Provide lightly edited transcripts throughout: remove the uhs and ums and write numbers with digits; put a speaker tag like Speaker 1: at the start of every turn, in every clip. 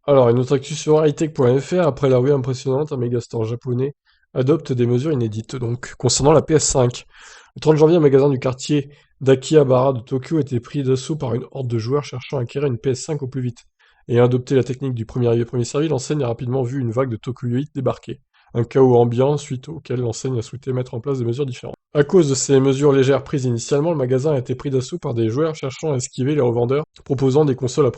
Speaker 1: Alors, une autre actu sur hightech.fr, après la ruée impressionnante, un Megastore japonais adopte des mesures inédites. Donc, concernant la PS5, le 30 janvier, un magasin du quartier d'Akihabara de Tokyo a été pris d'assaut par une horde de joueurs cherchant à acquérir une PS5 au plus vite. Ayant adopté la technique du premier arrivé, premier servi, l'enseigne a rapidement vu une vague de Tokuyoïtes débarquer. Un chaos ambiant suite auquel l'enseigne a souhaité mettre en place des mesures différentes. À cause de ces mesures légères prises initialement, le magasin a été pris d'assaut par des joueurs cherchant à esquiver les revendeurs proposant des consoles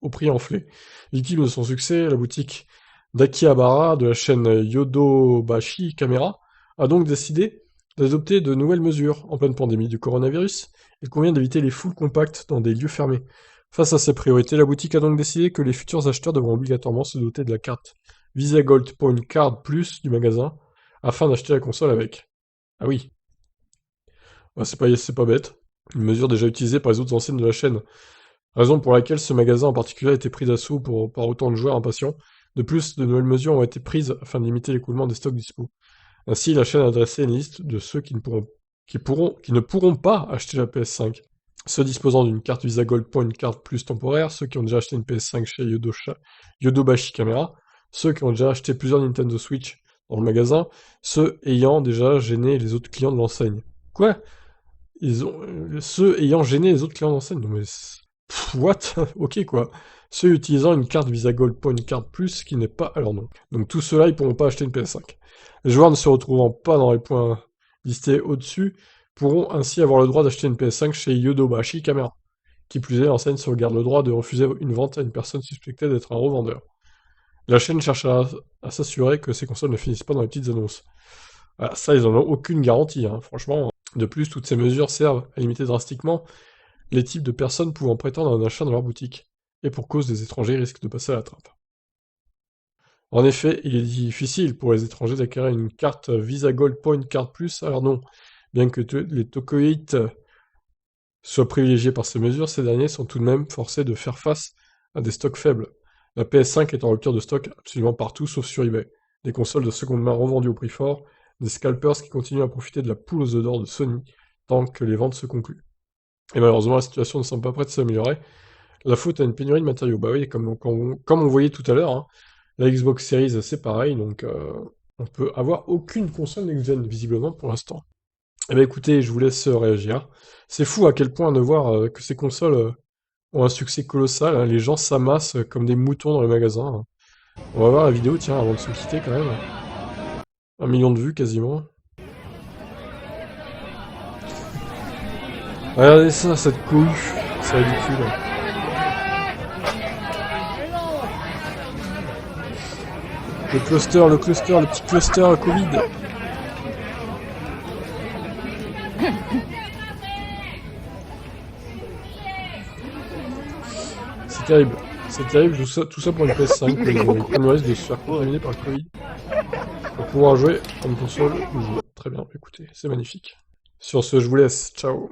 Speaker 1: au prix enflé. Victime de son succès, la boutique d'Akihabara de la chaîne Yodobashi Camera a donc décidé d'adopter de nouvelles mesures. En pleine pandémie du coronavirus, il convient d'éviter les foules compactes dans des lieux fermés. Face à ces priorités, la boutique a donc décidé que les futurs acheteurs devront obligatoirement se doter de la carte Visa Gold Point Card Plus du magasin afin d'acheter la console avec. Ah oui, bah, c'est pas bête. Une mesure déjà utilisée par les autres enseignes de la chaîne. Raison pour laquelle ce magasin en particulier a été pris d'assaut par autant de joueurs impatients. De plus, de nouvelles mesures ont été prises afin de limiter l'écoulement des stocks dispo. Ainsi, la chaîne a dressé une liste de ceux qui ne pourront pas acheter la PS5. Ceux disposant d'une carte Visa Gold Point Card Plus temporaire, ceux qui ont déjà acheté une PS5 chez Yodobashi Camera, ceux qui ont déjà acheté plusieurs Nintendo Switch dans le magasin, ceux ayant déjà gêné les autres clients de l'enseigne. Quoi? Ceux ayant gêné les autres clients d'enseigne. Non mais... what? Ok quoi. Ceux utilisant une carte Visa Gold Point Card Plus qui n'est pas à leur nom. Donc tous ceux-là, ils pourront pas acheter une PS5. Les joueurs ne se retrouvant pas dans les points listés au-dessus pourront ainsi avoir le droit d'acheter une PS5 chez Yodobashi Camera. Qui plus est, l'enseigne se garde le droit de refuser une vente à une personne suspectée d'être un revendeur. La chaîne cherche à s'assurer que ces consoles ne finissent pas dans les petites annonces. Voilà, ça, ils en ont aucune garantie, hein, franchement. De plus, toutes ces mesures servent à limiter drastiquement les types de personnes pouvant prétendre à un achat dans leur boutique, et pour cause des étrangers risquent de passer à la trappe. En effet, il est difficile pour les étrangers d'acquérir une carte Visa Gold Point Card Plus à leur nom. Bien que les Tokoïtes soient privilégiés par ces mesures, ces derniers sont tout de même forcés de faire face à des stocks faibles. La PS5 est en rupture de stock absolument partout sauf sur eBay. Des consoles de seconde main revendues au prix fort, des scalpers qui continuent à profiter de la poule aux œufs d'or de Sony tant que les ventes se concluent. Et malheureusement, la situation ne semble pas prête de s'améliorer. La faute à une pénurie de matériaux. Bah oui, comme on voyait tout à l'heure, hein, la Xbox Series c'est pareil, donc on peut avoir aucune console next-gen visiblement pour l'instant. Eh ben écoutez, je vous laisse réagir. C'est fou à quel point de voir que ces consoles ont un succès colossal, hein. Les gens s'amassent comme des moutons dans les magasins, hein. On va voir la vidéo, tiens, avant de se quitter quand même. 1 million de vues quasiment. Regardez ça, cette cohue. C'est ridicule. Le petit cluster Covid. C'est terrible. C'est terrible, tout ça pour une PS5. Ils prennent le risque de se faire contaminer par le Covid. Pour pouvoir jouer comme console ou jouer. Très bien, écoutez, c'est magnifique. Sur ce, je vous laisse. Ciao.